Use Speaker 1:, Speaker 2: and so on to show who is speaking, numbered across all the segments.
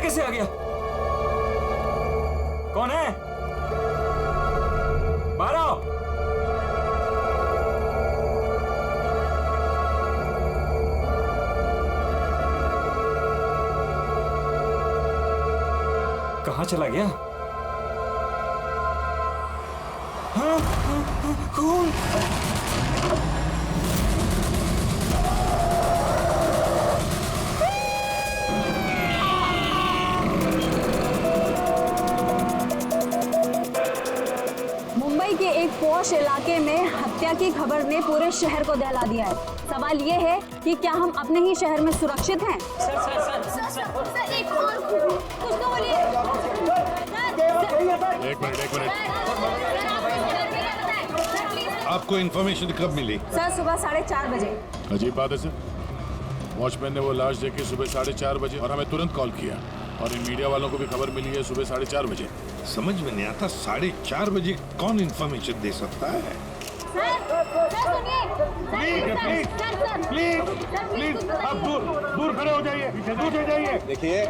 Speaker 1: कैसे आ गया? कौन है? बाहर आओ। कहाँ चला गया? हाँ, खून।
Speaker 2: मुंबई के एक पॉश इलाके में हत्या की खबर ने पूरे शहर को दहला दिया है। सवाल ये है कि क्या हम अपने ही शहर में सुरक्षित हैं?
Speaker 3: सर, एक और कुछ तो बोलिए।
Speaker 4: एक मिनट। आपको इन्फॉर्मेशन कब मिली?
Speaker 2: सर, सुबह 4:30 बजे।
Speaker 4: अजीब बात है सर। वॉचमैन ने वो लाश देखी सुबह 4:30 बजे और हमें तुरंत कॉल किया, और इन मीडिया वालों को भी खबर मिली है सुबह 4:30 बजे। समझ में नहीं आता 4:30 बजे कौन इन्फॉर्मेशन दे सकता है?
Speaker 3: प्लीज
Speaker 4: आप दूर खड़े हो जाइए, दूर हो जाइए।
Speaker 5: देखिए,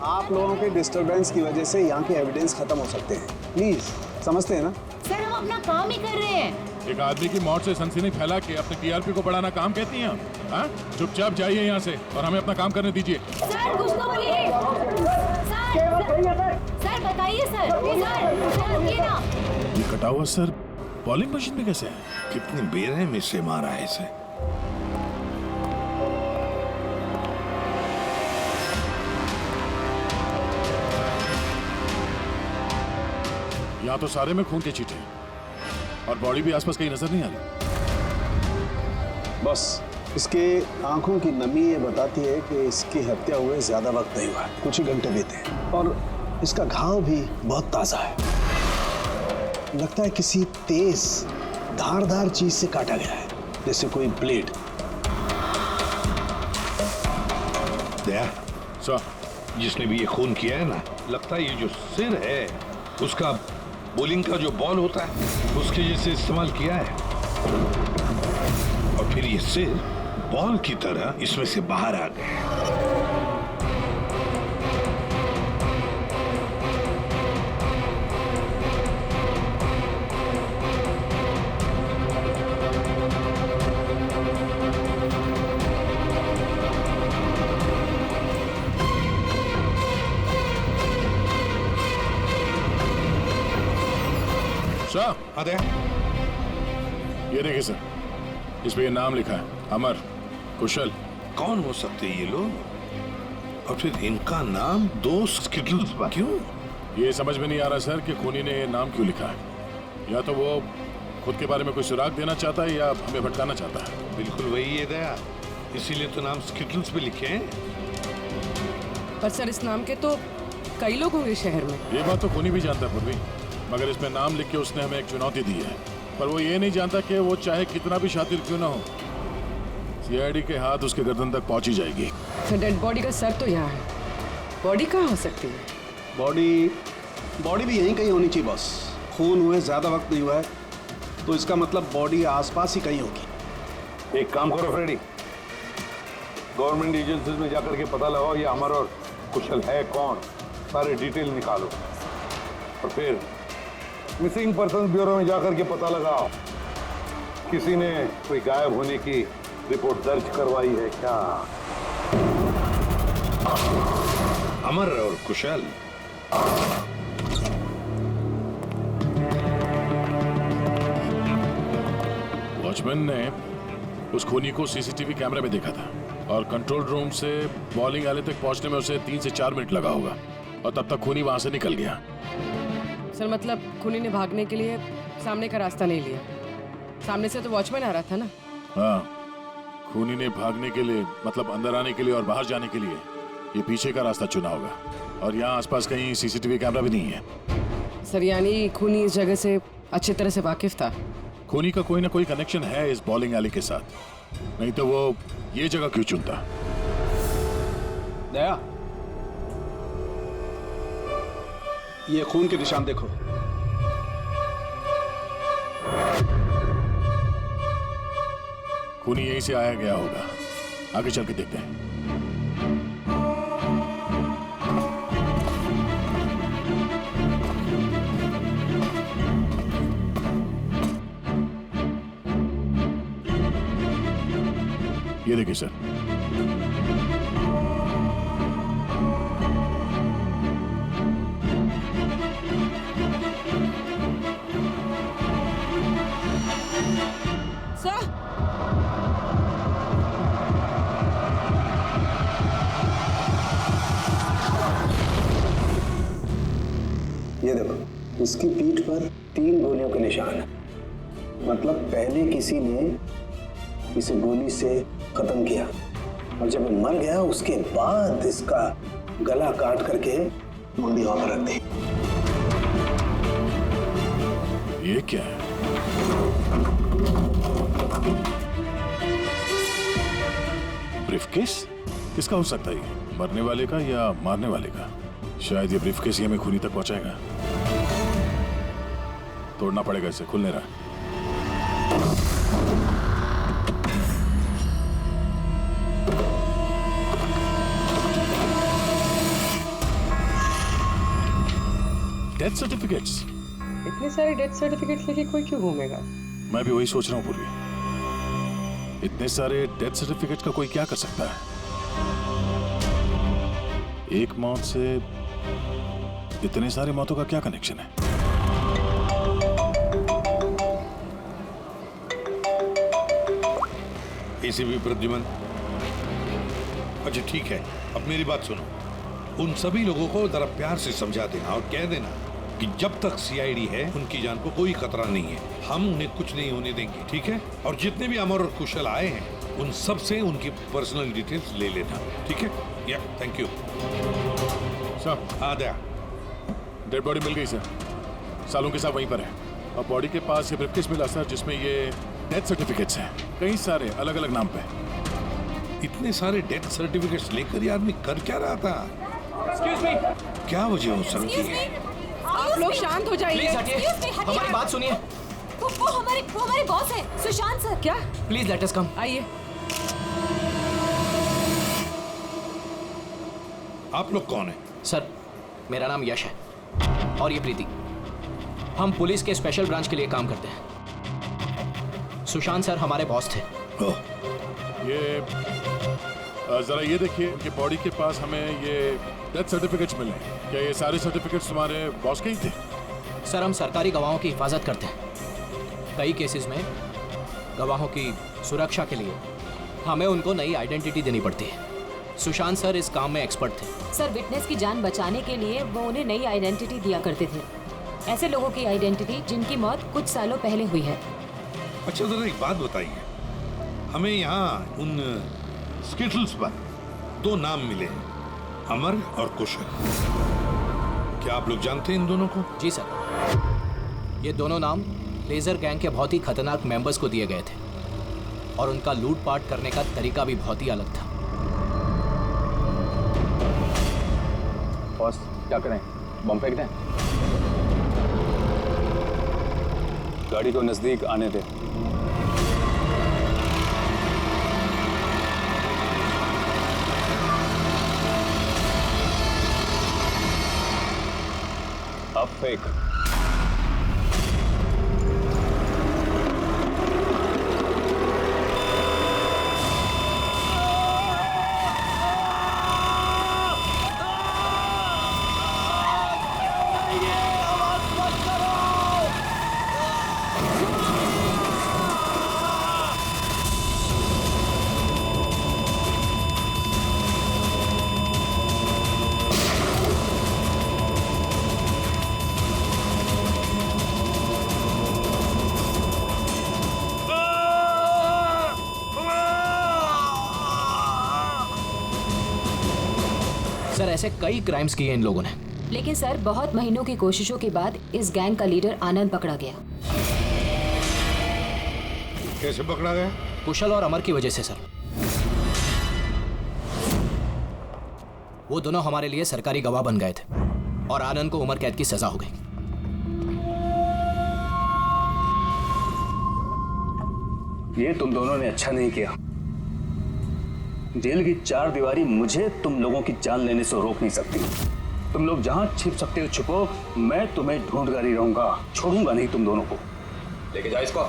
Speaker 5: आप लोगों के डिस्टरबेंस की वजह से यहाँ के एविडेंस खत्म हो सकते हैं। प्लीज, समझते हैं ना?
Speaker 3: सर, हम अपना काम ही कर रहे हैं।
Speaker 4: एक आदमी की मौत से सनसनी फैला के अपने टीआरपी को बढ़ाना काम कहती हैं? हाँ, चुपचाप जाइए यहाँ से और हमें अपना काम करने दीजिए।
Speaker 3: सर, कुछ तो बोलिए। सर, बताइए सर, ये ना।
Speaker 4: ये कटा हुआ सर बॉलिंग मशीन में कैसे है? कितनी बेरहमी से मारा है इसे। यहाँ तो सारे में खून के छींटे हैं और बॉडी भी आसपास कहीं नजर नहीं आ रही।
Speaker 5: बस इसके आंखों की नमी ये बताती है कि इसकी हत्या हुए ज्यादा वक्त नहीं हुआ है, कुछ ही घंटे बीते हैं, और इसका घाव भी बहुत ताजा है। लगता है किसी तेज धारदार चीज से काटा गया है, जैसे कोई ब्लेड।
Speaker 4: दया सर,
Speaker 6: जिसने भी ये खून किया है ना, लगता है ये जो सिर है उसका बॉलिंग का जो बॉल होता है उसके जैसे इस्तेमाल किया है, और फिर ये सिर बॉल की तरह इसमें से बाहर आ गया।
Speaker 4: सर,
Speaker 6: अरे
Speaker 4: ये देखिए सर, इस पे ये नाम लिखा है, अमर कुशल।
Speaker 6: कौन हो सकते ये लोग, और फिर इनका नाम दो स्किटल्स पर क्यों?
Speaker 4: ये समझ में नहीं आ रहा सर कि खूनी ने ये नाम क्यों लिखा है। या तो वो खुद के बारे में कोई सुराग देना चाहता है या हमें भटकाना चाहता है।
Speaker 6: बिल्कुल वही है दया, इसीलिए तो नाम स्किटल्स पे लिखे हैं।
Speaker 7: पर सर, इस नाम के तो कई लोग होंगे शहर में।
Speaker 4: ये बात तो खूनी भी जानता है पूर्वी, मगर इसमें नाम लिख के उसने हमें एक चुनौती दी है। पर वो ये नहीं जानता कि वो चाहे कितना भी शातिर क्यों ना हो, सीआईडी के हाथ उसके गर्दन तक पहुंची जाएगी।
Speaker 7: सर, डेड बॉडी का सर तो यहाँ है, बॉडी कहाँ हो सकती है?
Speaker 5: बॉडी भी यहीं कहीं होनी चाहिए बॉस। खून हुए ज्यादा वक्त नहीं हुआ है, तो इसका मतलब बॉडी आसपास ही कहीं होगी।
Speaker 6: एक काम करो फ्रेडी, गवर्नमेंट एजेंसीज में जाकर के पता लगाओ ये अमर और कुशल है कौन, सारे डिटेल निकालो, और फिर मिसिंग पर्सन ब्यूरो में जाकर के पता लगाओ किसी ने कोई गायब होने की रिपोर्ट दर्ज करवाई है क्या। अमर और कुशल,
Speaker 4: वॉचमैन ने उस खूनी को सीसीटीवी कैमरे में देखा था, और कंट्रोल रूम से बॉलिंग एले तक पहुंचने में उसे 3 से 4 मिनट लगा होगा, और तब तक खूनी वहां से निकल गया।
Speaker 7: सर, मतलब खूनी ने भागने के लिए सामने का रास्ता नहीं लिया, सामने से तो वॉचमैन आ रहा था ना।
Speaker 4: हाँ, खूनी ने भागने के लिए, मतलब अंदर आने के लिए और बाहर जाने के लिए, ये पीछे का रास्ता चुना होगा, और यहाँ आसपास कहीं सीसीटीवी कैमरा भी नहीं है।
Speaker 7: सर, यानी खूनी इस जगह से अच्छी तरह से वाकिफ था।
Speaker 4: खूनी का कोई ना कोई कनेक्शन है इस बॉलिंग एली के साथ, नहीं तो वो ये जगह क्यों चुनता?
Speaker 5: दया, ये खून के निशान देखो।
Speaker 4: खूनी यहीं से आया गया होगा, आगे चल के देखते हैं। ये देखिए सर।
Speaker 7: सर
Speaker 5: ये देखो, इसकी पीठ पर 3 गोलियों के निशान है। मतलब पहले किसी ने इसे गोली से खत्म किया और जब वो मर गया उसके बाद इसका गला काट करके मुंडी हवा पर रख दी।
Speaker 4: ये क्या है? ब्रीफकेस? किसका हो सकता है ये? मरने वाले का या मारने वाले का? शायद ये ब्रीफकेस ही हमें खूनी तक पहुंचाएगा। तोड़ना पड़ेगा इसे, खुल नहीं रहा। Death certificates.
Speaker 7: इतने सारे डेथ सर्टिफिकेट्स लेके कोई क्यों घूमेगा?
Speaker 4: मैं भी वही सोच रहा हूँ पूर्वी। इतने सारे डेथ सर्टिफिकेट का कोई क्या कर सकता है? एक मौत से इतने सारे मौतों का क्या कनेक्शन है? एसीपी प्रद्युमन।
Speaker 6: अच्छा ठीक है, अब मेरी बात सुनो। उन सभी लोगों को जरा प्यार से समझा देना और कह देना कि जब तक सीआईडी है उनकी जान को कोई खतरा नहीं है। हम उन्हें कुछ नहीं होने देंगे, ठीक है? और जितने भी अमर और कुशल आए हैं उन सब से उनकी पर्सनल डिटेल्स ले लेना, ठीक है? या थैंक यू
Speaker 4: सर,
Speaker 6: आ गया।
Speaker 4: डेड बॉडी मिल गई सर। सालों के साथ वहीं पर है और बॉडी के पास ये ब्रीफकेस मिला सर, जिसमें ये डेथ सर्टिफिकेट्स हैं, कई सारे अलग अलग नाम पे।
Speaker 6: इतने सारे डेथ सर्टिफिकेट्स लेकर ये आदमी कर क्या रहा था?
Speaker 1: एक्सक्यूज मी,
Speaker 6: क्या वजह हो सकती है?
Speaker 7: आप लोग शांत हो जाइए।
Speaker 1: प्लीज हटिए, हमारी बात सुनिए।
Speaker 3: वो हमारे बॉस है, सुशांत सर।
Speaker 7: क्या?
Speaker 1: प्लीज लेट अस कम।
Speaker 7: आइए।
Speaker 6: आप लोग कौन है?
Speaker 1: सर, मेरा नाम यश है और ये प्रीति। हम पुलिस के स्पेशल ब्रांच के लिए काम करते हैं। सुशांत सर हमारे बॉस थे।
Speaker 6: ओह,
Speaker 4: ये जरा ये देखिए कि बॉडी के पास हमें ये डेथ सर्टिफिकेट्स मिले। क्या ये सारे सर्टिफिकेट्स तुम्हारे बॉस के ही थे?
Speaker 1: सर, हम सरकारी गवाहों की हिफाजत करते हैं। कई केसेस में गवाहों की सुरक्षा के लिए हमें उनको नई आइडेंटिटी देनी पड़ती है। सुशांत सर इस काम में एक्सपर्ट थे।
Speaker 3: सर, विटनेस की जान बचाने के लिए वो उन्हें नई आइडेंटिटी दिया करते थे। ऐसे लोगों की आइडेंटिटी जिनकी मौत कुछ सालों पहले हुई है।
Speaker 6: अच्छा जरा एक बात बताइए, हमें यहाँ उन स्किटल्स पर 2 नाम मिले हैं, अमर और कुशल। क्या आप लोग जानते हैं इन दोनों को?
Speaker 1: जी सर, ये दोनों नाम लेजर गैंग के बहुत ही खतरनाक मेंबर्स को दिए गए थे और उनका लूटपाट करने का तरीका भी बहुत ही अलग था।
Speaker 8: बॉस, क्या करें? बम फेंक दें? गाड़ी को नजदीक आने दे। अब फेंक।
Speaker 1: सर, ऐसे कई क्राइम्स किए इन लोगों ने।
Speaker 3: लेकिन सर, बहुत महीनों की कोशिशों के बाद इस गैंग का लीडर आनंद पकड़ा गया।
Speaker 6: कैसे पकड़ा गया?
Speaker 1: कुशल और अमर की वजह से सर। वो दोनों हमारे लिए सरकारी गवाह बन गए थे और आनंद को उम्र कैद की सजा हो गई।
Speaker 8: ये तुम दोनों ने अच्छा नहीं किया। जेल की 4 दीवारी मुझे तुम लोगों की जान लेने से रोक नहीं सकती। तुम लोग जहां छिप सकते हो छुपो, मैं तुम्हें ढूंढता ही रहूंगा, छोड़ूंगा नहीं तुम दोनों को। लेके जाओ इसको।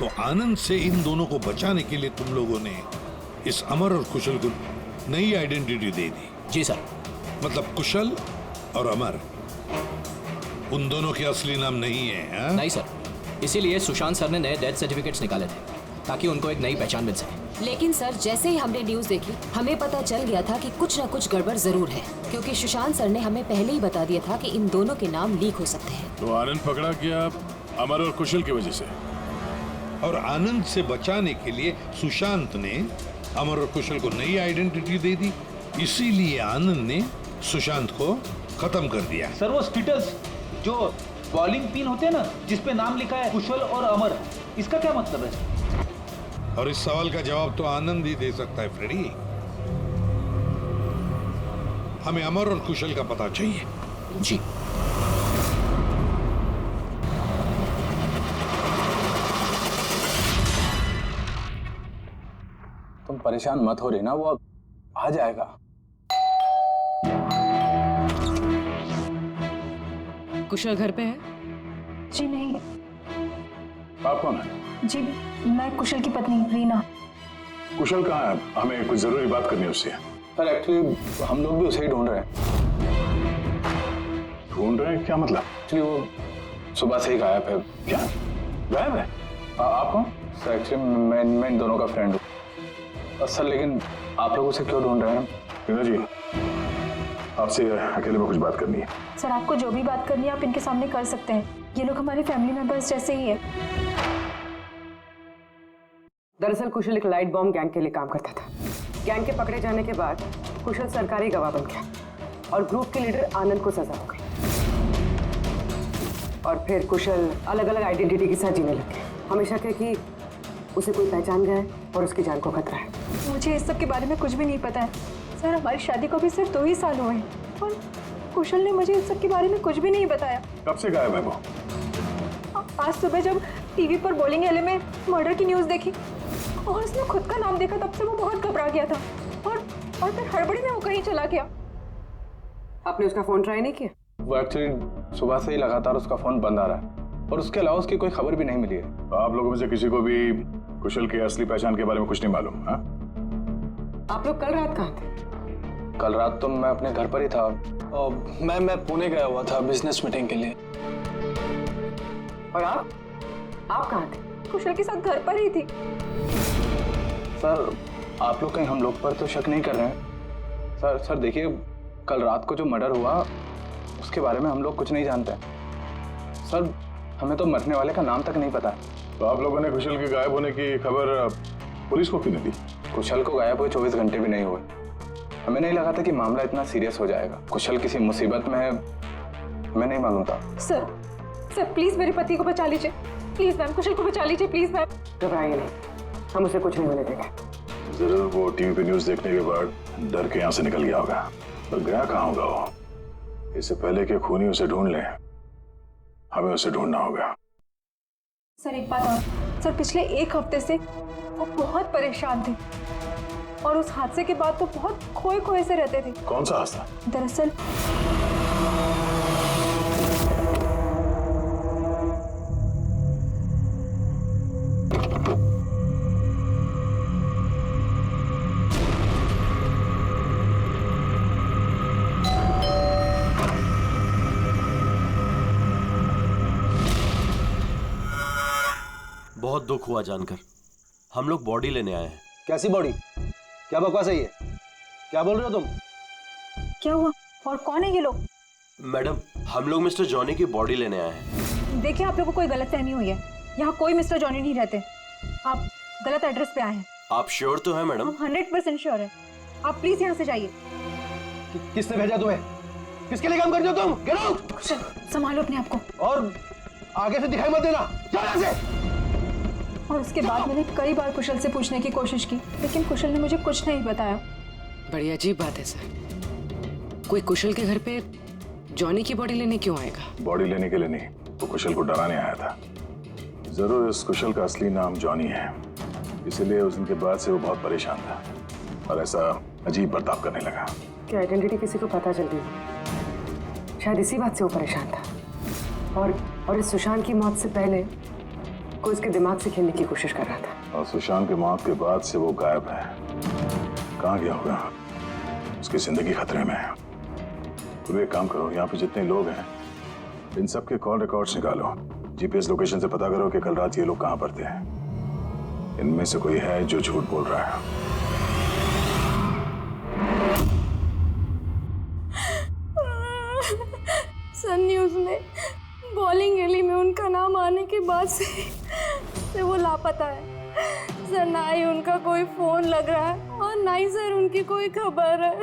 Speaker 4: तो आनंद से इन दोनों को बचाने के लिए तुम लोगों ने इस अमर और कुशल को नई आइडेंटिटी दे दी।
Speaker 1: जी सर।
Speaker 4: मतलब कुशल और अमर उन दोनों के असली नाम नहीं है, हाँ?
Speaker 1: नहीं सर, इसीलिए सुशांत सर ने नए डेथ सर्टिफिकेट्स निकाले थे ताकि उनको एक नई पहचान मिल सके।
Speaker 3: लेकिन सर, जैसे ही हमने न्यूज़ देखी हमें पता चल गया था कि कुछ न कुछ गड़बड़ जरूर है, क्योंकि सुशांत सर ने हमें पहले ही बता दिया था कि इन दोनों के नाम लीक हो सकते हैं।
Speaker 4: तो आनंद पकड़ा गया अमर और कुशल की वजह से, और आनंद से बचाने के लिए सुशांत ने अमर और कुशल को नई आइडेंटिटी दे दी। इसीलिए आनंद ने सुशांत को खत्म कर दिया।
Speaker 9: सर वो स्टिटल्स जो बॉलिंग पिन होते हैं ना, जिसपे नाम लिखा है कुशल और अमर, इसका क्या मतलब है?
Speaker 4: और इस सवाल का जवाब तो आनंद ही दे सकता है फ्रेडी। हमें अमर और कुशल का पता चाहिए।
Speaker 1: जी।
Speaker 8: तुम परेशान मत हो रही ना, वो अब आ जाएगा।
Speaker 7: कुशल घर पे है?
Speaker 10: जी नहीं।
Speaker 6: आप कौन है?
Speaker 10: जी मैं कुशल की पत्नी रीना।
Speaker 6: कुशल कहाँ है? हमें कुछ जरूरी बात करनी है उससे।
Speaker 8: सर एक्चुअली हम लोग भी उसे ही ढूंढ रहे हैं।
Speaker 6: ढूंढ रहे हैं क्या मतलब?
Speaker 8: एक्चुअली वो सुबह से ही गायब है।
Speaker 6: क्या गायब है?
Speaker 8: आप कौन? सर एक्चुअली मैं इन दोनों का फ्रेंड हूँ। सर लेकिन आप लोग उसे क्यों ढूंढ रहे हैं?
Speaker 6: रीना जी, आपसे अकेले में कुछ बात करनी है।
Speaker 10: सर आपको जो भी बात करनी है आप इनके सामने कर सकते हैं, ये लोग हमारे फैमिली मेंबर्स जैसे ही है।
Speaker 7: दरअसल कुशल एक लाइट बॉम्ब गैंग के लिए काम करता था। गैंग के पकड़े जाने के बाद कुशल सरकारी गवाह बन गया और ग्रुप के लीडर आनंद को सजा हो गई। और फिर कुशल अलग अलग आइडेंटिटी के साथ जीने लग गया। हमेशा कहे कि उसे कोई पहचान गया है और उसकी जान को खतरा है।
Speaker 10: मुझे इस सब के बारे में कुछ भी नहीं पता है सर। हमारी शादी को भी सिर्फ 2 ही साल हुए हैं और कुशल ने मुझे इस सब के बारे में कुछ भी नहीं बताया।
Speaker 6: कब से गायब है वो?
Speaker 10: आज सुबह जब टीवी पर बॉलिंग एले में मर्डर की न्यूज़ देखी और उसने खुद का नाम देखा, तब से वो बहुत घबरा गया था और फिर हड़बड़ी में वो कहीं चला गया।
Speaker 7: आपने उसका फोन ट्राई नहीं किया?
Speaker 8: वो एक्चुअली सुबह से ही लगातार उसका फोन बंद आ रहा है और उसके अलावा उसकी कोई खबर भी नहीं मिली है।
Speaker 6: आप लोगों में से किसी को भी कुशल की असली पहचान के बारे में कुछ नहीं मालूम? हाँ,
Speaker 7: आप लोग कल रात कहाँ थे?
Speaker 8: कल रात तो मैं अपने घर पर ही था और मैं पुणे गया हुआ था बिजनेस मीटिंग के लिए।
Speaker 7: और आप कहाँ थे?
Speaker 10: कुशल के साथ घर पर ही थी।
Speaker 8: सर आप लोग कहीं हम लोग पर तो शक नहीं कर रहे हैं? सर देखिए, कल रात को जो मर्डर हुआ उसके बारे में हम लोग कुछ नहीं जानते। सर हमें तो मरने वाले का नाम तक नहीं पता।
Speaker 6: तो आप लोगों ने कुशल के गायब होने की खबर पुलिस को क्यों नहीं दी?
Speaker 8: कुशल को गायब हुए 24 घंटे भी नहीं हुए। हमें नहीं लगा था कि मामला इतना सीरियस हो जाएगा। कुशल किसी मुसीबत में है, हमें नहीं मालूम था।
Speaker 10: सर प्लीज मेरे पति को बचा लीजिए, प्लीज मैम। कुशल को बचा लीजिए प्लीज मैम।
Speaker 7: घबराइए नहीं, हम उसे कुछ नहीं होने देंगे।
Speaker 6: जरूर वो टीवी पे न्यूज़ देखने के बाद डर के यहाँ से निकल गया होगा। पर गया कहाँ होगा वो? इससे पहले कि खूनी उसे ढूंढ लें, हमें उसे ढूंढना होगा।
Speaker 10: सर एक बात और, सर पिछले 1 हफ्ते से वो बहुत परेशान थे और उस हादसे के बाद वो बहुत खोए से रहते थे।
Speaker 6: कौन सा हादसा?
Speaker 10: दरअसल
Speaker 11: बहुत दुख हुआ जानकर। हम लोग बॉडी लेने आए हैं।
Speaker 12: कैसी बॉडी? क्या बकवास है ये? क्या बोल रहे हो तुम?
Speaker 10: क्या हुआ और कौन है ये लोग?
Speaker 11: मैडम हम लोग मिस्टर जॉनी की बॉडी लेने आए हैं।
Speaker 10: देखिए आप लोगों को कोई गलतफहमी हुई है। यहाँ कोई मिस्टर जॉनी नहीं रहते। आप गलत एड्रेस पे आए हैं।
Speaker 11: आप श्योर तो हैं मैडम?
Speaker 10: हम 100% श्योर है। आप प्लीज यहाँ से जाइए।
Speaker 12: किसने भेजा तुम्हें? किसके लिए काम करते हो तुम? Get out!
Speaker 10: संभालो अपने आप को
Speaker 12: और आगे से दिखाई मत देना। जाओ यहाँ से।
Speaker 10: और उसके बाद मैंने कई बार कुशल से पूछने की कोशिश की, लेकिन कुशल ने मुझे कुछ नहीं बताया।
Speaker 7: बड़ी अजीब बात है सर। कोई कुशल के घर पे जॉनी की बॉडी लेने क्यों आएगा?
Speaker 6: बॉडी लेने के लिए नहीं, वो कुशल को डराने आया था। जरूर इस कुशल का असली नाम जॉनी है, इसीलिए उस दिन के बाद से वो बहुत परेशान था और ऐसा अजीब बर्ताव करने लगा।
Speaker 7: कि आइडेंटिटी किसी को पता चल गई, शायद इसी बात से वो परेशान था। और इस सुशांत की मौत से पहले को इसके दिमाग से खेलने की कोशिश कर रहा था।
Speaker 4: और सुशांत के मौत के बाद से वो गायब है। कहाँ गया होगा? उसकी जिंदगी खतरे में है। तो एक काम करो, यहाँ पे जितने लोग हैं इन सब के कॉल रिकॉर्ड्स निकालो, जीपीएस लोकेशन से पता करो कि कल रात ये लोग कहाँ पर थे। इनमें से कोई है जो झूठ बोल रहा है।
Speaker 10: सर न्यूज़ में बॉलिंग एली में उनका नाम आने के बाद से वो लापता है सर। ना ही उनका कोई फोन लग रहा है और ना ही सर उनकी कोई खबर है।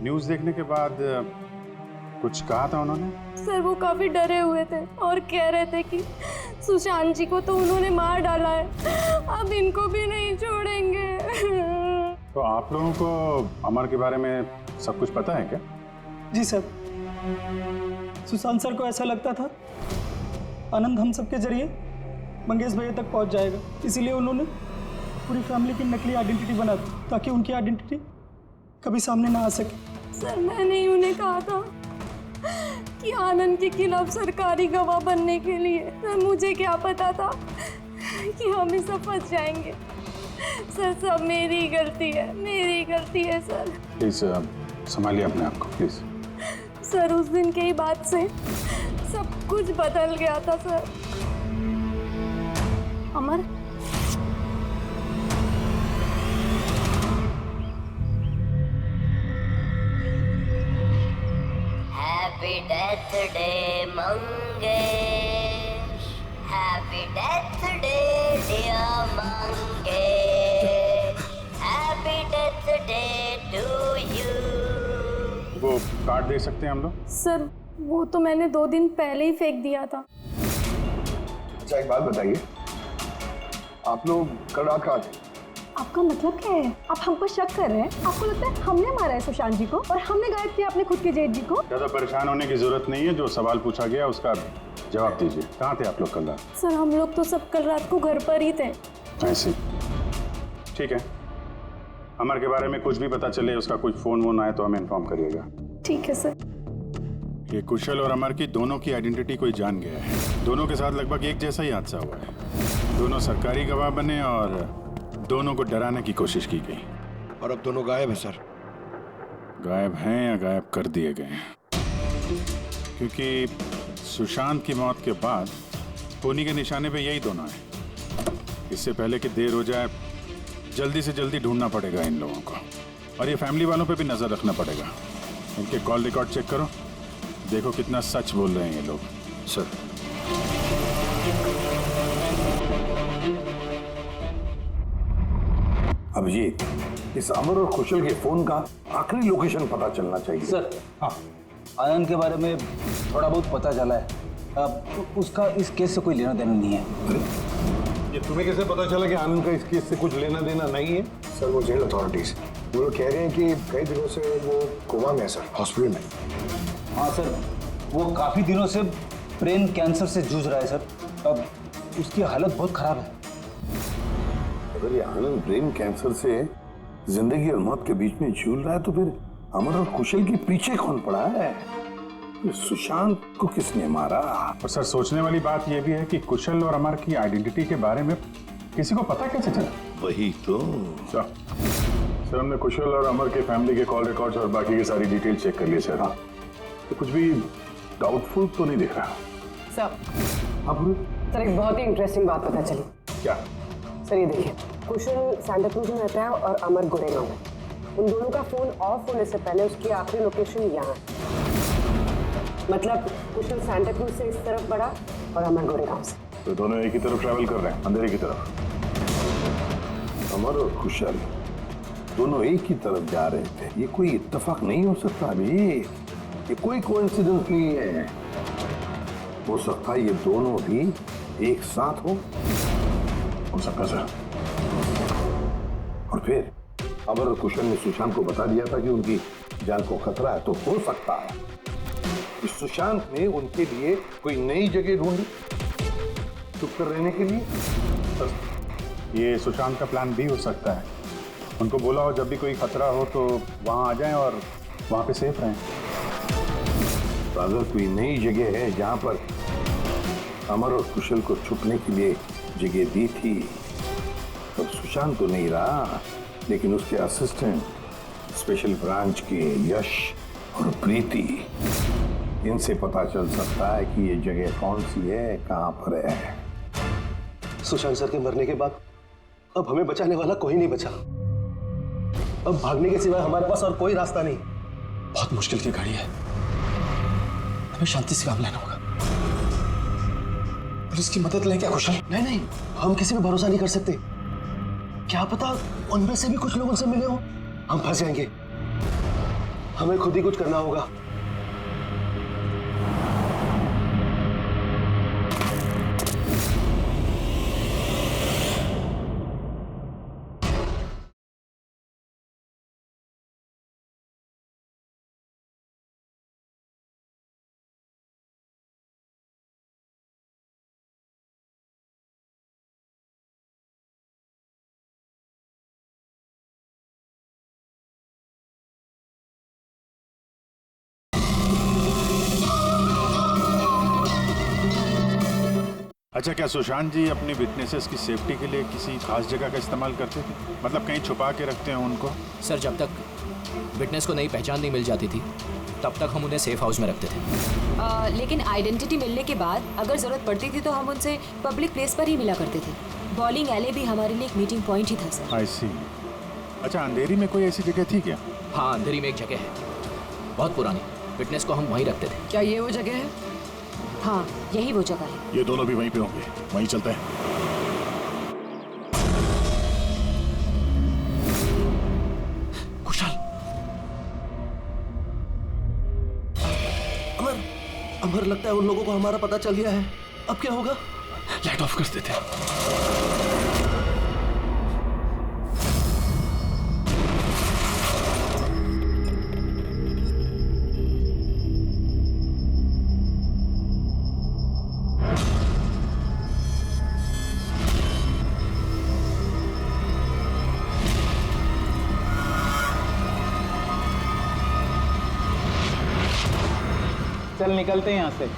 Speaker 13: न्यूज़ देखने के बाद कुछ कहा था उन्होंने?
Speaker 10: सर वो काफी डरे हुए थे और कह रहे थे कि सुशांत जी को तो उन्होंने मार डाला है, अब इनको भी नहीं छोड़ेंगे।
Speaker 13: तो आप लोगों को अमर के बारे में सब कुछ पता है क्या?
Speaker 14: जी सर, सुशांत सर को ऐसा लगता था आनंद हम सबके जरिए मंगेश भैया तक पहुंच जाएगा, इसीलिए उन्होंने पूरी फैमिली की नकली आइडेंटिटी बना दी ताकि उनकी आइडेंटिटी कभी सामने ना आ सके।
Speaker 10: सर मैंने ही उन्हें कहा था कि आनंद के खिलाफ सरकारी गवाह बनने के लिए। सर मुझे क्या पता था कि हम सब फंस जाएंगे। सर सब मेरी गलती है, मेरी गलती है सर।
Speaker 13: प्लीज संभालिए अपने आप को प्लीज।
Speaker 10: सर उस दिन के ही बाद से सब कुछ बदल गया था sir. Amar
Speaker 15: happy death day Mangesh, happy death day dear Mangesh, happy death day to you.
Speaker 13: वो कार्ड दे सकते हैं हम लोग?
Speaker 10: सर वो तो मैंने 2 दिन पहले ही फेंक दिया था।
Speaker 6: अच्छा एक बात बताइए, आप लोग कल रात कहाँ थे?
Speaker 2: आपका मतलब क्या है? आप हम पर शक कर रहे हैं? आपको लगता है हमने मारा है सुशांत जी को और हमने गायब किया अपने खुद के जेठ जी को?
Speaker 13: ज्यादा परेशान होने की जरूरत नहीं है, जो सवाल पूछा गया उसका जवाब दीजिए। कहाँ थे आप लोग कल रात?
Speaker 10: सर हम लोग तो सब कल रात को घर पर ही थे।
Speaker 13: ऐसे? ठीक है, अमर के बारे में कुछ भी पता चले, उसका कुछ फोन वोन आए तो हमें इन्फॉर्म करिएगा।
Speaker 10: ठीक है सर।
Speaker 13: ये कुशल और अमर की दोनों की आइडेंटिटी कोई जान गया है। दोनों के साथ लगभग एक जैसा ही हादसा हुआ है। दोनों सरकारी गवाह बने और दोनों को डराने की कोशिश की गई।
Speaker 12: और अब दोनों गायब है सर।
Speaker 13: गायब हैं या गायब कर दिए गए हैं? क्योंकि सुशांत की मौत के बाद खूनी के निशाने पे यही दोनों हैं। इससे पहले कि देर हो जाए, जल्दी से जल्दी ढूंढना पड़ेगा इन लोगों को। और ये फैमिली वालों पे भी नजर रखना पड़ेगा। इनके कॉल रिकॉर्ड चेक करो, देखो कितना सच बोल रहे हैं ये लोग।
Speaker 12: सर
Speaker 6: अभिजीत, इस अमर और कुशल के फोन का आखिरी लोकेशन पता चलना चाहिए।
Speaker 9: सर हाँ, आनंद के बारे में थोड़ा बहुत पता चला है। अब उसका इस केस से कोई लेना देना नहीं है।
Speaker 6: ये तुम्हें कैसे पता चला कि आनंद का इस केस से कुछ लेना देना नहीं है?
Speaker 5: सर वो जेल अथॉरिटीज वो लोग कह रहे हैं कि कई दिनों से वो कोमा में है सर, हॉस्पिटल में।
Speaker 9: हाँ सर, वो काफ़ी दिनों से ब्रेन कैंसर से जूझ रहा है सर। अब उसकी हालत बहुत खराब है।
Speaker 6: अगर ये आनंद ब्रेन कैंसर से जिंदगी और मौत के बीच में झूल रहा है तो फिर अमर और कुशल के पीछे कौन पड़ा है? सुशांत को किसने मारा?
Speaker 13: और सर सोचने वाली बात यह भी है कि कुशल और अमर की आइडेंटिटी के बारे में किसी को पता कैसे चला?
Speaker 6: वही तो।
Speaker 13: सर हमने कुशल और अमर के फैमिली के कॉल रिकॉर्ड्स और बाकी की सारी डिटेल चेक कर ली सर। हाँ, तो कुछ भी डाउटफुल तो नहीं दिख रहा।
Speaker 7: सर
Speaker 13: अब
Speaker 7: सर एक बहुत ही इंटरेस्टिंग बात पता चली।
Speaker 13: क्या?
Speaker 7: सर ये देखिए, कुशल सैंटा क्रूज में रहता है और अमर गुड़ेगांव में। उन दोनों का फोन ऑफ होने से पहले उसकी आखिरी लोकेशन यहाँ, मतलब कुशल सैंटा क्रूज से इस तरफ बढ़ा और अमर गुड़ेगांव से।
Speaker 13: तो दोनों एक ही तरफ ट्रैवल कर रहे हैं, अंधेरे की तरफ।
Speaker 6: अमर और कुशल दोनों एक ही तरफ जा रहे थे। ये कोई इत्तेफाक नहीं हो सकता अभी, ये कोई कोइंसिडेंस नहीं है। हो सकता है ये दोनों भी एक साथ हो
Speaker 13: सकता सर।
Speaker 6: और फिर अमर और कुशल ने सुशांत को बता दिया था कि उनकी जान को खतरा है, तो हो सकता है कि सुशांत ने उनके लिए कोई नई जगह ढूंढी चुप कर रहने के लिए।
Speaker 13: ये सुशांत का प्लान भी हो सकता है। उनको बोला हो जब भी कोई खतरा हो तो वहां आ जाएं और वहां पे सेफ रहें।
Speaker 6: तो अगर कोई नई जगह है जहां पर अमर और कुशल को छुपने के लिए जगह दी थी, तब सुशांत तो नहीं रहा, लेकिन उसके असिस्टेंट स्पेशल ब्रांच के यश और प्रीति, इनसे पता चल सकता है कि ये जगह कौन सी है, कहां पर है।
Speaker 12: सुशांत सर के मरने के बाद अब हमें बचाने वाला कोई नहीं बचा। अब भागने के सिवाय हमारे पास और कोई रास्ता नहीं। बहुत मुश्किल की घड़ी है, हमें शांति से काम लेना होगा। पुलिस की मदद लें क्या कुशल? नहीं नहीं, हम किसी पे भरोसा नहीं कर सकते। क्या पता उनमें से भी कुछ लोग उनसे मिले हो, हम फंस जाएंगे। हमें खुद ही कुछ करना होगा।
Speaker 13: अच्छा, क्या सुशांत जी अपनी विटनेसेस की सेफ्टी के लिए किसी खास जगह का इस्तेमाल करते थे? मतलब कहीं छुपा के रखते हैं उनको?
Speaker 1: सर, जब तक विटनेस को नई पहचान नहीं मिल जाती थी तब तक हम उन्हें सेफ हाउस में रखते थे।
Speaker 3: लेकिन आइडेंटिटी मिलने के बाद अगर जरूरत पड़ती थी तो हम उनसे पब्लिक प्लेस पर ही मिला करते थे। बॉलिंग एले भी हमारे लिए एक मीटिंग पॉइंट ही था सर।
Speaker 13: आई सी। अच्छा, अंधेरी में कोई ऐसी जगह थी क्या?
Speaker 1: हाँ, अंधेरी में एक जगह है, बहुत पुरानी। विटनेस को हम वहीं रखते थे।
Speaker 7: क्या ये वो जगह है?
Speaker 3: हाँ, यही वो जगह है।
Speaker 4: ये दोनों भी वहीं पे होंगे, वहीं चलते हैं।
Speaker 12: कुशल, अमर, अमर, लगता है उन लोगों को हमारा पता चल गया है। अब क्या होगा? लाइट ऑफ कर देते हैं।
Speaker 9: चल निकलते हैं यहाँ से।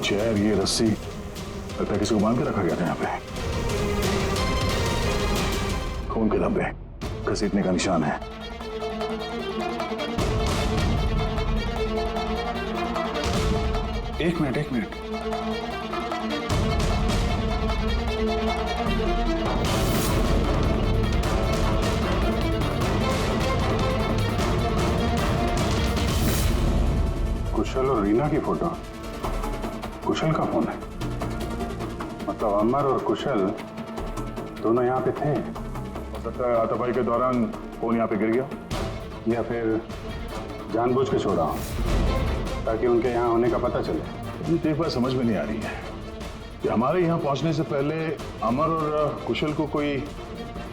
Speaker 4: चेयर, ये रस्सी, लगता है किसी को बांध के रखा गया था यहाँ पे। खून के धब्बे, घसीटने का निशान है। एक मिनट, एक मिनट। कुशल और रीना की फोटो। कुशल का फोन है, मतलब अमर और कुशल दोनों यहाँ पे थे। हो सकता है हाथापाई के दौरान फोन यहाँ पे गिर गया, या फिर जानबूझ के छोड़ा ताकि उनके यहाँ होने का पता चले। मुझे एक बात समझ में नहीं आ रही है कि हमारे यहाँ पहुँचने से पहले अमर और कुशल को कोई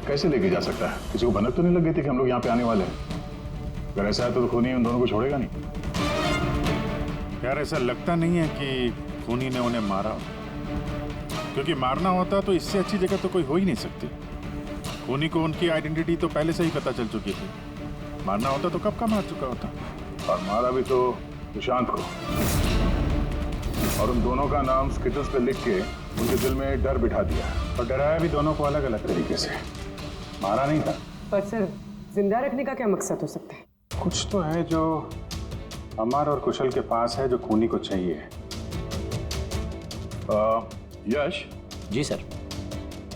Speaker 4: कैसे लेके जा सकता है? किसी को भनक तो नहीं लग गई थी कि हम लोग यहाँ पे आने वाले हैं? अगर ऐसा है तो खूनी उन दोनों को छोड़ेगा नहीं।
Speaker 13: यार, ऐसा लगता नहीं है कि खूनी ने उन्हें मारा, क्योंकि मारना होता तो इससे अच्छी जगह तो कोई हो ही नहीं सकती। खूनी को उनकी आइडेंटिटी तो पहले से ही पता चल चुकी थी। मारना होता तो कब का मार चुका होता।
Speaker 4: और मारा भी तो सुशांत को, और उन दोनों का नाम स्केचेस पे लिख के उनके दिल में डर बिठा दिया,
Speaker 13: और डराया भी दोनों को अलग अलग तरीके से।
Speaker 4: मारा नहीं था।
Speaker 7: पर सर, जिंदा रखने का क्या मकसद हो सकता है?
Speaker 13: कुछ तो है जो अमर और कुशल के पास है, जो खूनी को चाहिए।
Speaker 4: यश
Speaker 1: जी सर,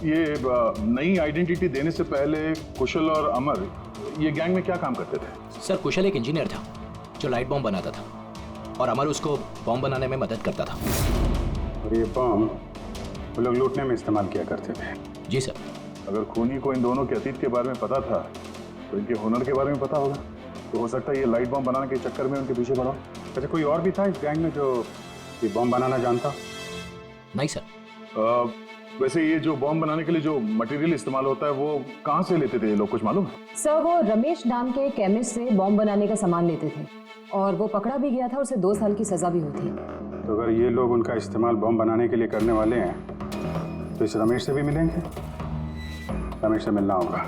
Speaker 4: ये नई आइडेंटिटी देने से पहले कुशल और अमर ये गैंग में क्या काम करते थे?
Speaker 1: सर, कुशल एक इंजीनियर था जो लाइट बॉम्ब बनाता था, और अमर उसको बॉम्ब बनाने में मदद करता था।
Speaker 13: और ये बॉम्ब वो लोग लूटने में इस्तेमाल किया करते थे।
Speaker 1: जी सर।
Speaker 4: अगर खूनी को इन दोनों के अतीत के बारे में पता था तो इनके हुनर के बारे में पता होगा, तो हो सकता है ये लाइट बॉम्ब बनाने के चक्कर में उनके पीछे पड़ा।
Speaker 13: अच्छा, कोई और भी था इस गैंग में जो ये बॉम्ब बनाना जानता?
Speaker 1: नहीं सर।
Speaker 4: वैसे ये जो बॉम्ब बनाने के लिए जो मटेरियल इस्तेमाल होता है वो कहाँ से लेते थे ये लोग, कुछ मालूम है?
Speaker 3: सर वो रमेश नाम के केमिस्ट से बॉम्ब बनाने का सामान लेते थे और वो पकड़ा भी गया था, उसे 2 साल की सजा भी होती।
Speaker 13: तो अगर ये लोग उनका इस्तेमाल बॉम्ब बनाने के लिए करने वाले हैं तो इस रमेश से भी मिलेंगे। रमेश से मिलना होगा।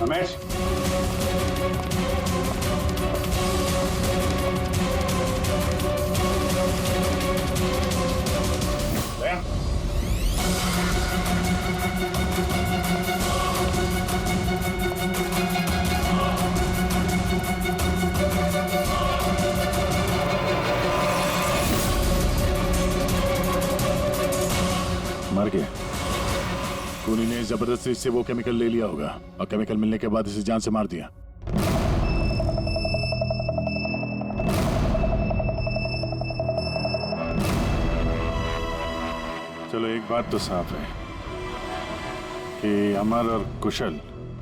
Speaker 13: रमेश,
Speaker 4: मर गया। खूनी ने जबरदस्ती इससे वो केमिकल ले लिया होगा और केमिकल मिलने के बाद इसे जान से मार दिया।
Speaker 13: चलो एक बात तो साफ है कि अमर और कुशल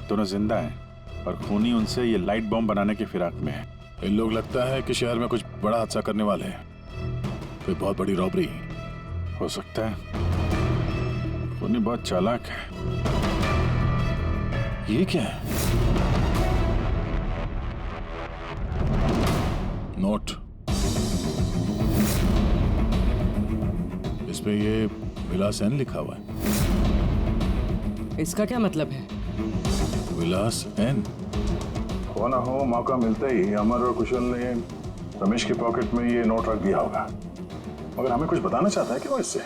Speaker 13: दोनों जिंदा हैं और खूनी उनसे ये लाइट बॉम्ब बनाने की फिराक में है।
Speaker 4: इन लोग लगता है कि शहर में कुछ बड़ा हादसा करने वाले हैं, कोई बहुत बड़ी रॉबरी
Speaker 13: हो सकता है। खूनी बहुत चालाक है।
Speaker 4: ये क्या है? नोट, इस पे ये विलास एन लिखा हुआ है।
Speaker 16: इसका क्या मतलब है?
Speaker 4: विलास एन। हो ना हो, मौका मिलते ही अमर और कुशल ने रमेश की पॉकेट में ये नोट रख दिया होगा, मगर हमें कुछ बताना चाहता है कि वो इससे।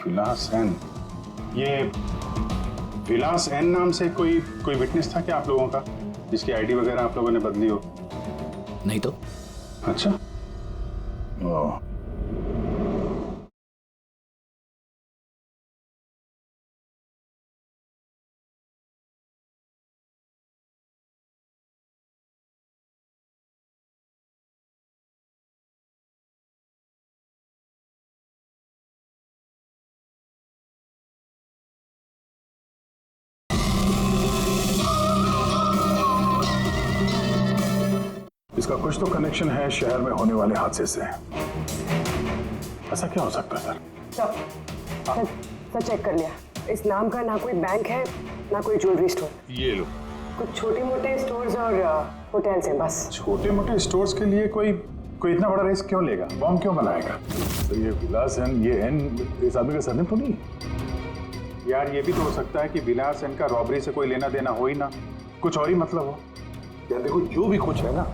Speaker 13: विलास एन, ये विलास एन नाम से कोई विटनेस था क्या आप लोगों का, जिसकी आईडी वगैरह आप लोगों ने बदली हो?
Speaker 1: नहीं तो।
Speaker 13: अच्छा।
Speaker 4: ओह, इसका कुछ तो कनेक्शन है शहर में होने वाले हादसे से। ऐसा क्या हो सकता है सर?
Speaker 7: सर चेक कर लिया। इस नाम का ना कोई बैंक है ना कोई ज्वेलरी स्टोर।
Speaker 4: ये लो।
Speaker 7: कुछ छोटे मोटे स्टोर्स और होटल्स हैं बस।
Speaker 13: छोटे मोटे स्टोर्स के लिए कोई इतना बड़ा रिस्क क्यों लेगा? बॉम्ब क्यों बनाएगा?
Speaker 4: तो ये विलास एन, ये एन इस आदमी का सरनेम तो नहीं?
Speaker 13: यार ये भी तो हो सकता है कि विलास एन का रॉबरी से कोई लेना देना हो ही ना, कुछ और ही मतलब हो।
Speaker 6: यार देखो, जो भी कुछ है ना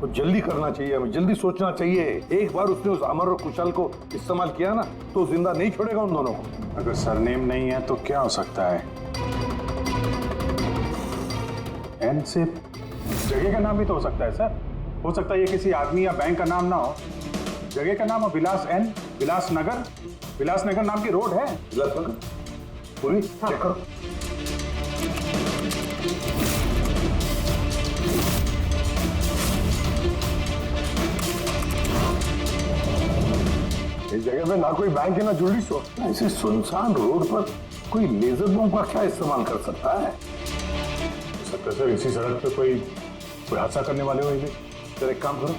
Speaker 6: वो जल्दी करना चाहिए, हमें जल्दी सोचना चाहिए। एक बार उसने उस अमर और कुशल को इस्तेमाल किया ना तो जिंदा नहीं छोड़ेगा उन दोनों को।
Speaker 13: अगर सरनेम नहीं है तो क्या हो सकता है? एन से जगह का नाम भी तो हो सकता है सर। हो सकता है ये किसी आदमी या बैंक का नाम ना हो, जगह का नाम हो विलास एन, विलासनगर। विलासनगर नाम की रोड है।
Speaker 6: विलासनगर पूरी चेक करो। इस जगह पे ना कोई बैंक है ना ज्वेलरी स्टोर। ऐसे सुनसान रोड पर कोई लेजर बम का क्या इस्तेमाल कर सकता है?
Speaker 4: सकता है सर इसी सड़क पे कोई हादसा करने वाले हो।
Speaker 6: सर एक काम करो,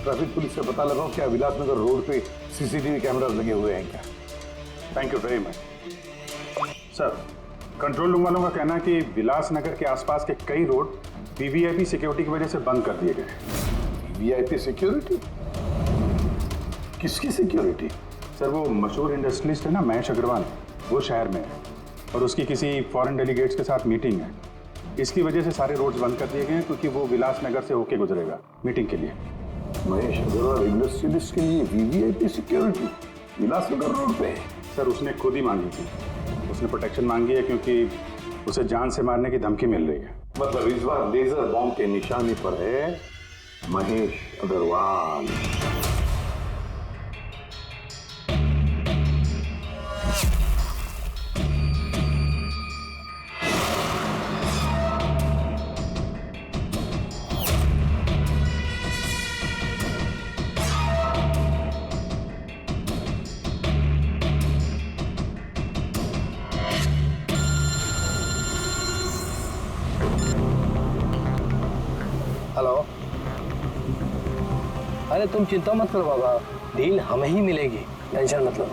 Speaker 6: ट्रैफिक पुलिस से पता लगाओ क्या विलासनगर रोड पे सीसीटीवी कैमरास लगे हुए हैं क्या।
Speaker 13: Thank you very much sir. Control room वालों का कहना है कि विलासनगर के आसपास के कई रोड वीवीआईपी सिक्योरिटी की वजह से बंद कर दिए गए।
Speaker 6: VVIP security? किसकी सिक्योरिटी?
Speaker 13: सर वो मशहूर इंडस्ट्रियलिस्ट है ना महेश अग्रवाल, वो शहर में है और उसकी किसी फॉरेन डेलीगेट्स के साथ मीटिंग है। इसकी वजह से सारे रोड्स बंद कर दिए गए हैं क्योंकि वो विलासनगर से होके गुजरेगा मीटिंग के लिए।
Speaker 6: महेश अग्रवाल इंडस्ट्रियलिस्ट के लिए वीवीआईपी सिक्योरिटी विलासनगर रोड पे?
Speaker 13: सर उसने खुद ही मांगी थी, उसने प्रोटेक्शन मांगी है क्योंकि उसे जान से मारने की धमकी मिल रही है।
Speaker 6: मतलब इस बार लेजर बॉम्ब के निशाने पर है महेश अग्रवाल।
Speaker 12: अरे तुम चिंता मत करो बाबा, डील हमें ही मिलेगी, टेंशन मत लो।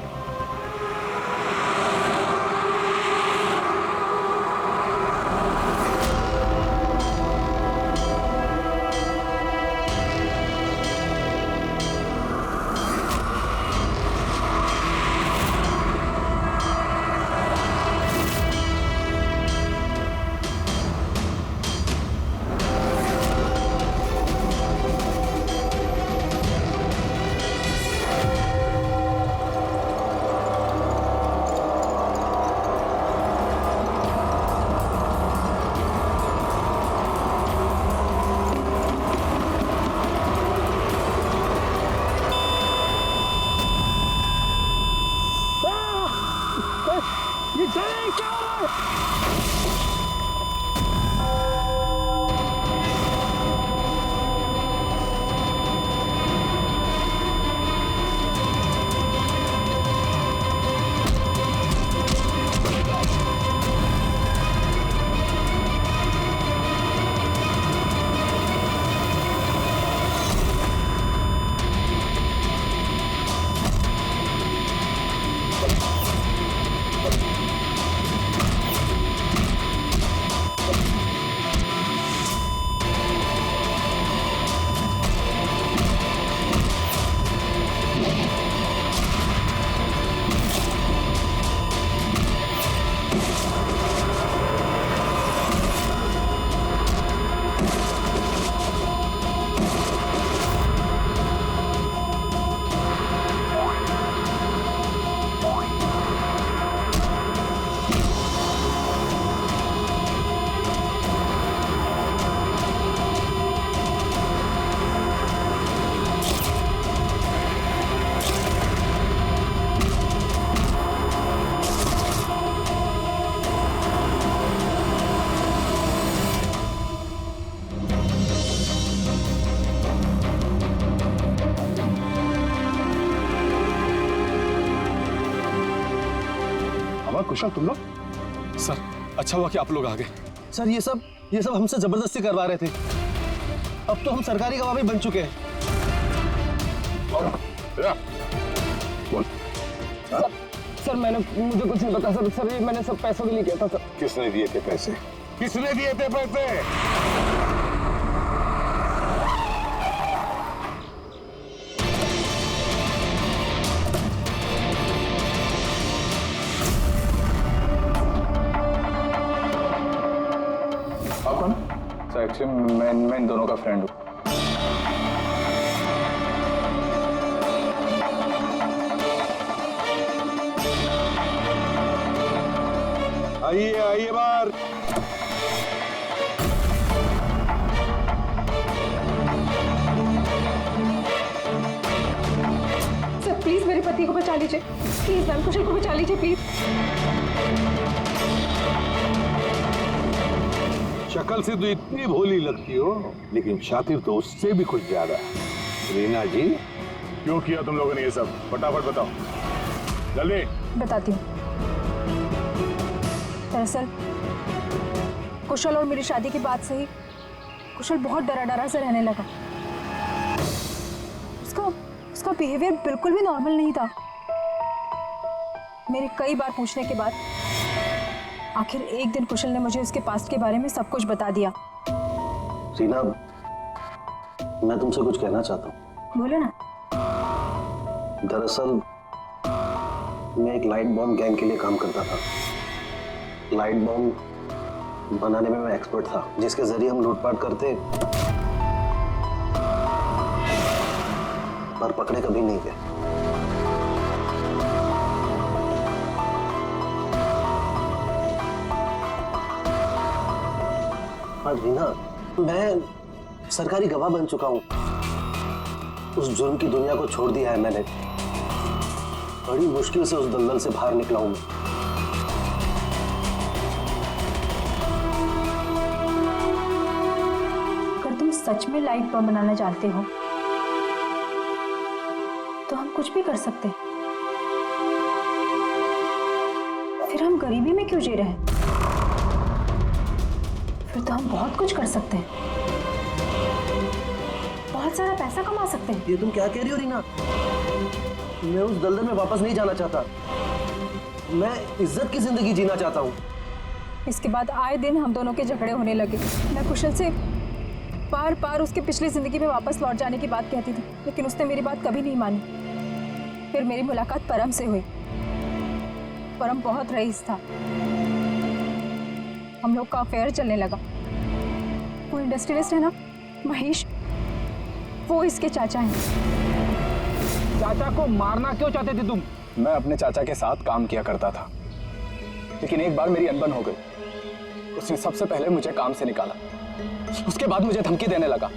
Speaker 5: कुशल तुम लोग?
Speaker 12: सर अच्छा हुआ कि आप लोग आ गए। सर ये सब हमसे जबरदस्ती करवा रहे थे। अब तो हम सरकारी गवाह भी बन चुके हैं। सर मुझे कुछ नहीं पता सर ये मैंने सब पैसों के लिए किया था सर।
Speaker 6: किसने दिए थे पैसे? किसने दिए थे पैसे?
Speaker 8: एक्चुअली मैं इन दोनों का फ्रेंड हूँ।
Speaker 6: आइए बाहर।
Speaker 10: सर प्लीज मेरे पति को बचा लीजिए, प्लीज मैम कुशल को बचा लीजिए प्लीज।
Speaker 6: शक्ल से तो इतनी भोली लगती हो, लेकिन शातिर तो उससे भी कुछ ज्यादा है। रीना जी
Speaker 13: क्यों किया तुम लोगों ने ये सब? फटाफट बताओ, जल्दी।
Speaker 2: बताती हूँ। दरअसल कुशल और मेरी शादी की बात से ही कुशल बहुत डरा से रहने लगा। उसका बिहेवियर बिल्कुल भी नॉर्मल नहीं था। मेरे कई बार पूछने के बाद आखिर एक दिन कुशल ने मुझे उसके पास्ट के बारे में सब कुछ बता दिया।
Speaker 12: रीना, मैं तुमसे कुछ कहना चाहता हूँ।
Speaker 2: बोलो ना।
Speaker 12: दरअसल मैं एक लाइट बॉम्ब गैंग के लिए काम करता था। लाइट बॉम्ब बनाने में मैं एक्सपर्ट था, जिसके जरिए हम लूटपाट करते पर पकड़े कभी नहीं गए। रीना, मैं सरकारी गवाह बन चुका हूं। उस जुर्म की दुनिया को छोड़ दिया है मैंने। बड़ी मुश्किल से उस दलदल से बाहर निकला हूं मैं।
Speaker 2: अगर तुम सच में लाइट बम बनाना जानते हो तो हम कुछ भी कर सकते हैं। फिर हम गरीबी में क्यों जी रहे हैं? फिर तो हम बहुत कुछ कर सकते हैं,
Speaker 10: बहुत सारा पैसा कमा सकते हैं।
Speaker 12: ये तुम क्या कह रही हो रीना? मैं उस दलदल में वापस नहीं जाना चाहता। मैं इज्जत की जिंदगी जीना चाहता हूँ।
Speaker 2: इसके बाद आए दिन हम दोनों के झगड़े होने लगे। मैं कुशल से बार बार उसकी पिछली जिंदगी में वापस लौट जाने की बात कहती थी, लेकिन उसने मेरी बात कभी नहीं मानी। फिर मेरी मुलाकात परम से हुई। परम बहुत रईस था। हम लोग का अफेयर चलने लगा। वो इंडस्ट्रियलिस्ट है ना, महेश, वो इसके चाचा हैं।
Speaker 9: चाचा को मारना क्यों चाहते थे तुम?
Speaker 16: मैं अपने चाचा के साथ काम किया करता था, लेकिन एक बार मेरी अनबन हो गई। उसने सबसे पहले मुझे काम से निकाला। उसके बाद मुझे धमकी देने लगा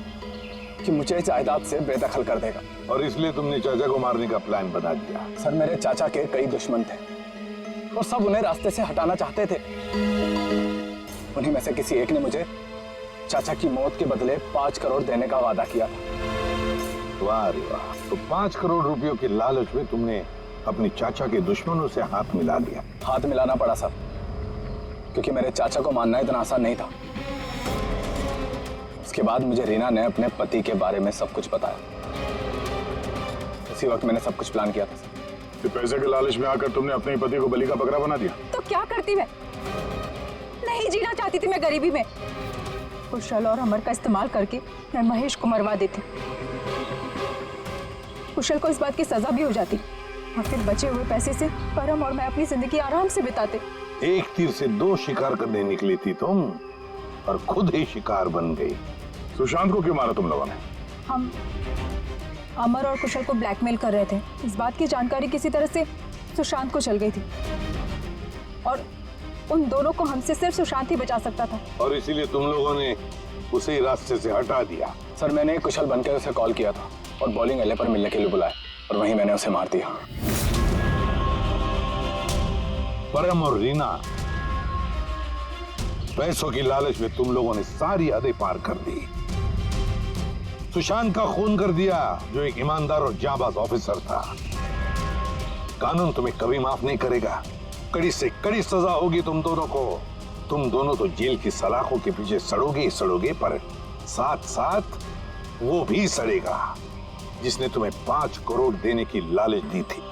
Speaker 16: कि मुझे जायदाद से बेदखल कर देगा।
Speaker 6: और इसलिए तुमने चाचा को मारने का प्लान बना दिया?
Speaker 16: सर, मेरे चाचा के कई दुश्मन थे और सब उन्हें रास्ते से हटाना चाहते थे। उन्हीं में से किसी एक ने मुझे चाचा की मौत के बदले 5 करोड़ देने का वादा किया था।
Speaker 6: वाह रे वाह! तो 5 करोड़ रुपयों के लालच में तुमने अपने चाचा के दुश्मनों से हाथ मिला दिया।
Speaker 16: हाथ मिलाना पड़ा सर, क्योंकि मेरे चाचा को मानना इतना आसान नहीं था। उसके बाद मुझे रीना ने अपने पति के बारे में सब कुछ बताया। उसी वक्त मैंने सब कुछ प्लान किया था सर।
Speaker 13: तो पैसे के लालच में आकर तुमने अपने पति को बलि का बकरा बना दिया?
Speaker 2: तो क्या करती मैं? नहीं जीना चाहती थी मैं गरीबी में। कुशल और अमर का इस्तेमाल करके मैं महेश को मरवा देती। कुशल को इस बात की सजा भी हो जाती और फिर बचे हुए पैसे से परम और मैं अपनी जिंदगी आराम से बिताते।
Speaker 6: एक तीर से 2 शिकार करने निकली थी तुम और खुद ही शिकार बन गई।
Speaker 13: सुशांत को क्यों मारा तुम लोगों ने?
Speaker 2: हम अमर और कुशल को ब्लैकमेल कर रहे थे। इस बात की जानकारी किसी तरह से सुशांत को चल गई थी और उन दोनों को हमसे सिर्फ सुशांत ही बचा सकता था।
Speaker 6: और इसीलिए तुम लोगों ने उसे रास्ते से हटा दिया।
Speaker 16: सर, मैंने कुशल बनकर उसे कॉल किया था और बॉलिंग एले पर मिलने के लिए बुलाया और वहीं मैंने उसे मार दिया।
Speaker 6: परम और रीना, पैसों की लालच में तुम लोगों ने सारी हदें पार कर दी। सुशांत का खून कर दिया, जो एक ईमानदार और जाबाज ऑफिसर था। कानून तुम्हें कभी माफ नहीं करेगा। कड़ी से कड़ी सजा होगी तुम दोनों को। तुम दोनों तो जेल की सलाखों के पीछे सड़ोगे ही सड़ोगे, पर साथ साथ वो भी सड़ेगा जिसने तुम्हें 5 करोड़ देने की लालच दी थी।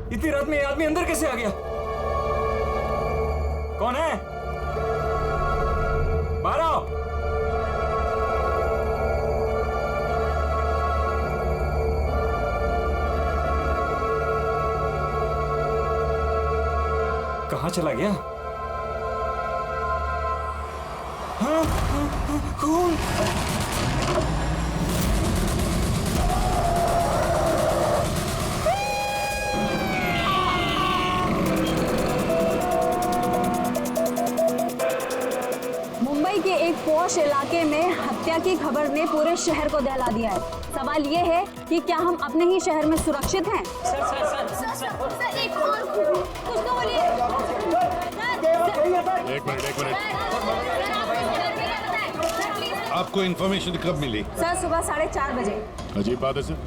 Speaker 16: इतनी रात में ये आदमी अंदर कैसे आ गया? कौन है? बाहर आओ। कहाँ चला गया? हाँ, कौन?
Speaker 2: मुंबई के एक पॉश इलाके में हत्या की खबर ने पूरे शहर को दहला दिया है। सवाल ये है कि क्या हम अपने ही शहर में सुरक्षित हैं?
Speaker 15: सर, एक और कुछ तो बोलिए।
Speaker 13: एक मिनट।
Speaker 6: आपको इन्फॉर्मेशन कब मिली?
Speaker 2: सर, सुबह 4:30 बजे।
Speaker 13: अजीब बात है सर।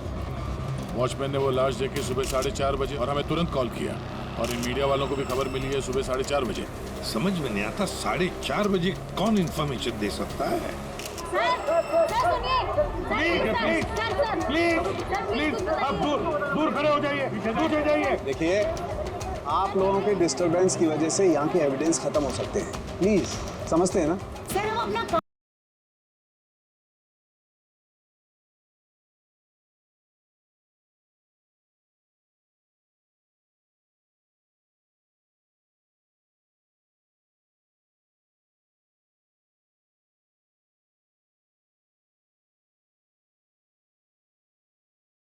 Speaker 13: वॉचमैन ने वो लाश देखी सुबह 4:30 बजे और हमें तुरंत कॉल किया, और इन मीडिया वालों को भी खबर मिली है सुबह 4:30 बजे।
Speaker 6: समझ में नहीं आता 4:30 बजे कौन इन्फॉर्मेशन दे सकता है? प्लीज आप दूर खड़े हो जाइए, दूर हो जाइए।
Speaker 5: देखिए, आप लोगों के डिस्टरबेंस की वजह से यहाँ के एविडेंस खत्म हो सकते हैं। प्लीज, समझते हैं ना?
Speaker 15: सर हम अपना